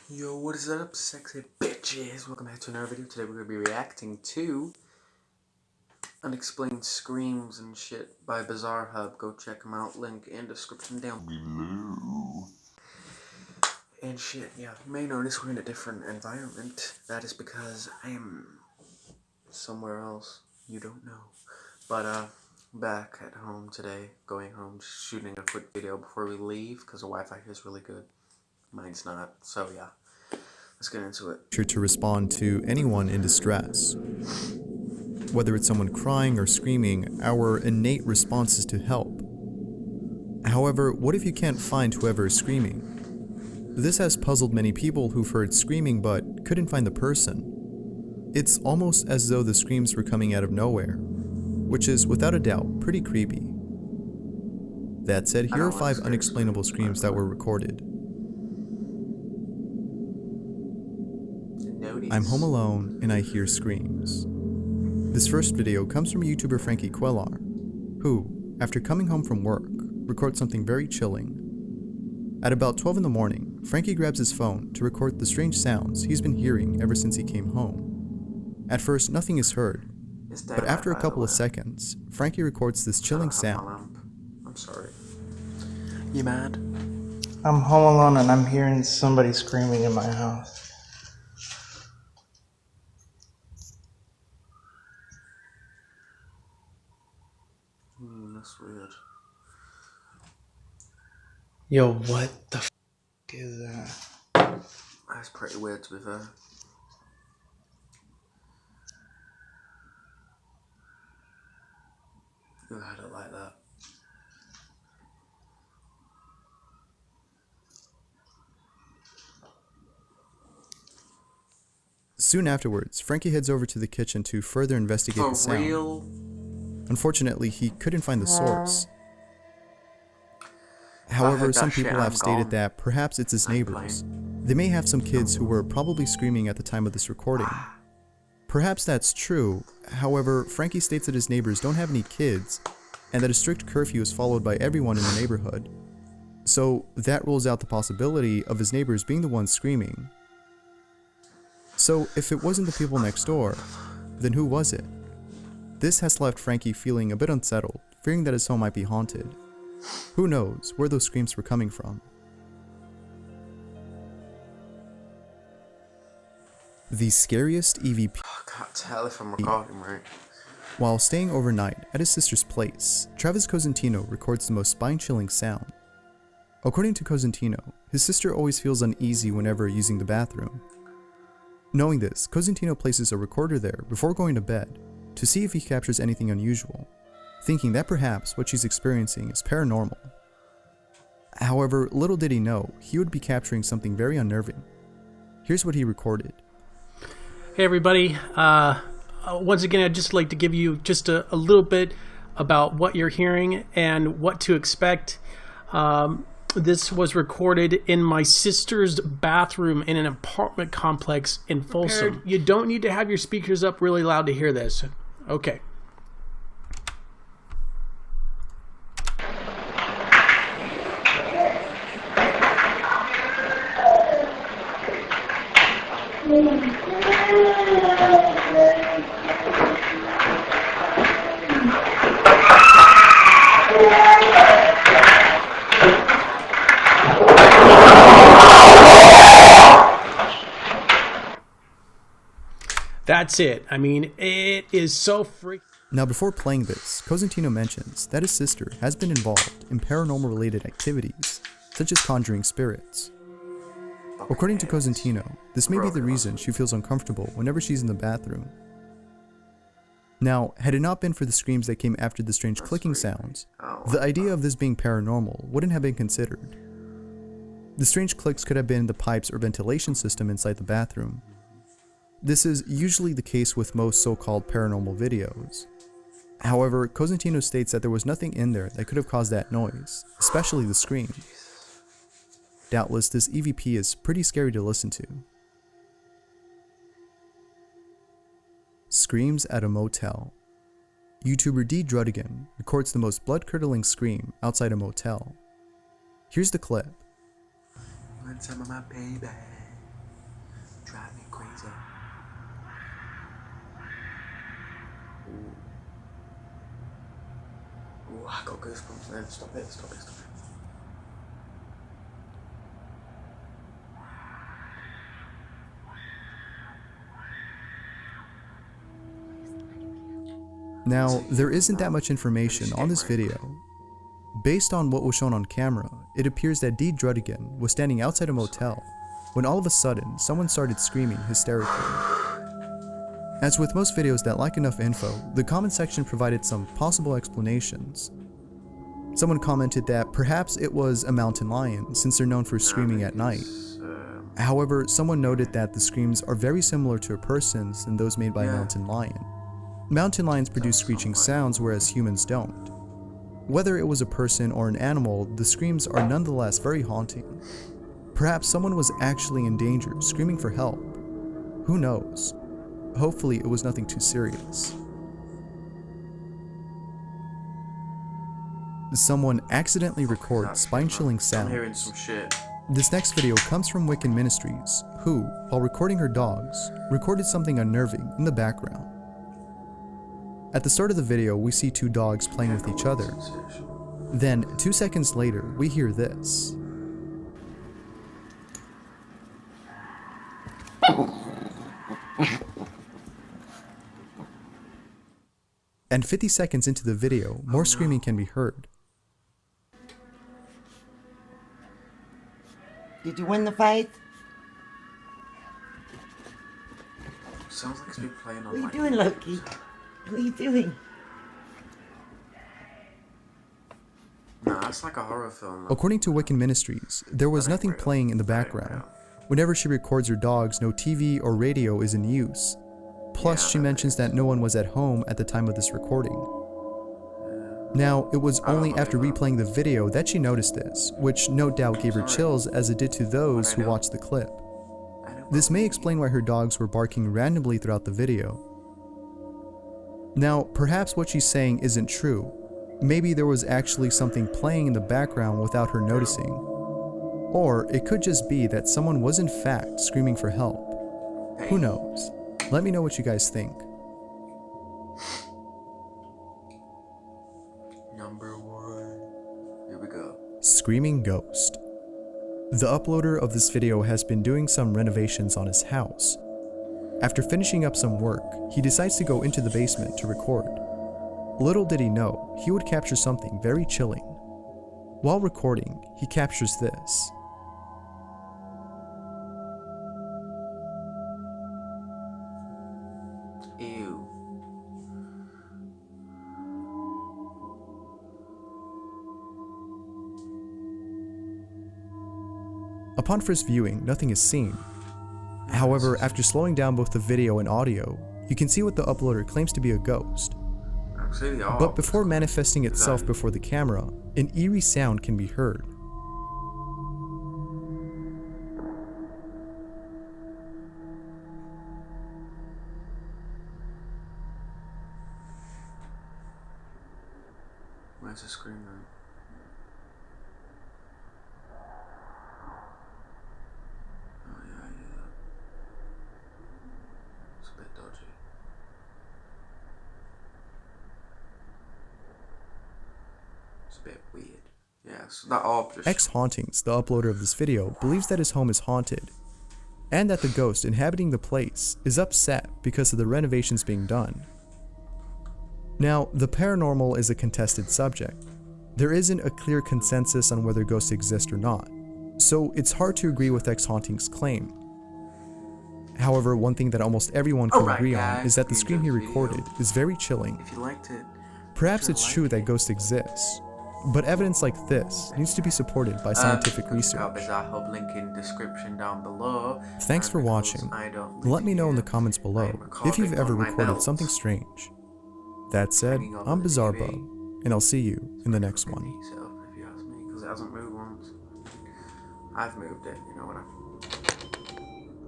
Yo, what is up, sexy bitches? Welcome back to another video. Today we're going to be reacting to Unexplained Screams and Shit by Bizarre Hub. Go check them out. Link in description down below. And shit, yeah. You may notice we're in a different environment. That is because I am somewhere else. You don't know. But, back at home today. Going home, shooting a quick video before we leave because the Wi-Fi here is really good. Mine's not, so yeah. Let's get into it. To respond to anyone in distress. Whether it's someone crying or screaming, our innate response is to help. However, what if you can't find whoever is screaming? This has puzzled many people who've heard screaming but couldn't find the person. It's almost as though the screams were coming out of nowhere, which is without a doubt pretty creepy. That said, here are 5 unexplainable screams that were recorded. I'm home alone and I hear screams. This first video comes from YouTuber Frankie Quellar, who, after coming home from work, records something very chilling. At about 12 in the morning, Frankie grabs his phone to record the strange sounds he's been hearing ever since he came home. At first, nothing is heard, but after a couple of seconds, Frankie records this chilling sound. I'm sorry. You mad? I'm home alone and I'm hearing somebody screaming in my house. That's weird. Yo, what the f is that? That's pretty weird, to be fair. Who had it like that? Soon afterwards, Frankie heads over to the kitchen to further investigate the sound. For real? Unfortunately, he couldn't find the source. However, some people have stated that perhaps it's his neighbors. They may have some kids who were probably screaming at the time of this recording. Perhaps that's true. However, Frankie states that his neighbors don't have any kids, and that a strict curfew is followed by everyone in the neighborhood. So that rules out the possibility of his neighbors being the ones screaming. So if it wasn't the people next door, then who was it? This has left Frankie feeling a bit unsettled, fearing that his home might be haunted. Who knows where those screams were coming from? The scariest EVP. I can't tell if I'm recording right. While staying overnight at his sister's place, Travis Cosentino records the most spine-chilling sound. According to Cosentino, his sister always feels uneasy whenever using the bathroom. Knowing this, Cosentino places a recorder there before going to bed to see if he captures anything unusual, thinking that perhaps what she's experiencing is paranormal. However, little did he know, he would be capturing something very unnerving. Here's what he recorded. Hey everybody, once again I'd just like to give you just a little bit about what you're hearing and what to expect. This was recorded in my sister's bathroom in an apartment complex in Folsom. You don't need to have your speakers up really loud to hear this. Okay. That's it. I mean, it is so freaking... Now before playing this, Cosentino mentions that his sister has been involved in paranormal related activities, such as conjuring spirits. According to Cosentino, this may be the reason she feels uncomfortable whenever she's in the bathroom. Now, had it not been for the screams that came after the strange clicking sounds, the idea of this being paranormal wouldn't have been considered. The strange clicks could have been the pipes or ventilation system inside the bathroom. This is usually the case with most so-called paranormal videos. However, Cosentino states that there was nothing in there that could have caused that noise, especially the scream. Doubtless, this EVP is pretty scary to listen to. Screams at a motel. YouTuber D. Drudigan records the most blood-curdling scream outside a motel. Here's the clip. Want some of my baby? Drive me crazy. Ooh, I got goosebumps then. Stop it, stop it, stop it. Now, there isn't that much information on this video. Based on what was shown on camera, it appears that Dee Drudigan was standing outside a motel when all of a sudden someone started screaming hysterically. As with most videos that lack enough info, the comment section provided some possible explanations. Someone commented that perhaps it was a mountain lion since they're known for screaming at night. However, someone noted that the screams are very similar to a person's than those made by a mountain lion. Mountain lions produce screeching sounds whereas humans don't. Whether it was a person or an animal, the screams are nonetheless very haunting. Perhaps someone was actually in danger, screaming for help. Who knows? Hopefully it was nothing too serious. Someone accidentally records spine-chilling sounds. I'm hearing some shit. This next video comes from Wiccan Ministries, who, while recording her dogs, recorded something unnerving in the background. At the start of the video, we see two dogs playing with each other. Then, 2 seconds later, we hear this. And 50 seconds into the video, more screaming can be heard. Did you win the fight? Sounds like it's been playing on What are you my doing, Loki? What are you doing? Nah, that's like a horror film. According to Wiccan Ministries, there was nothing playing in the background. Whenever she records her dogs, no TV or radio is in use. Plus, she mentions that no one was at home at the time of this recording. Now, it was only after replaying the video that she noticed this, which no doubt gave her chills as it did to those who watched the clip. This may explain why her dogs were barking randomly throughout the video. Now, perhaps what she's saying isn't true. Maybe there was actually something playing in the background without her noticing. Or it could just be that someone was in fact screaming for help. Who knows? Let me know what you guys think. Number 1. Here we go. Screaming Ghost. The uploader of this video has been doing some renovations on his house. After finishing up some work, he decides to go into the basement to record. Little did he know, he would capture something very chilling. While recording, he captures this. Ew. Upon first viewing, nothing is seen. However, after slowing down both the video and audio, you can see what the uploader claims to be a ghost. But before manifesting itself before the camera, an eerie sound can be heard. Where's the screen room? Oh yeah, I hear that. It's a bit dodgy. It's a bit weird. Yeah, so that orb just... X Hauntings, the uploader of this video, believes that his home is haunted, and that the ghost inhabiting the place is upset because of the renovations being done. Now, the paranormal is a contested subject. There isn't a clear consensus on whether ghosts exist or not, so it's hard to agree with X Hauntings' claim. However, one thing that almost everyone can agree on is that the scream he recorded is very chilling. If you liked it, Perhaps it's true that ghosts exist, but evidence like this needs to be supported by scientific research. Bizarre Hub link in description down below. Thanks for watching. Let me know in the comments below if you've ever recorded something strange. That said, I'm Bizarre Bub, and I'll see you in the next one. If you ask me, because it hasn't moved once. I've moved it, you know, when I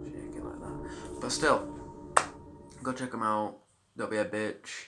shake it like that. But still, go check them out. Don't be a bitch.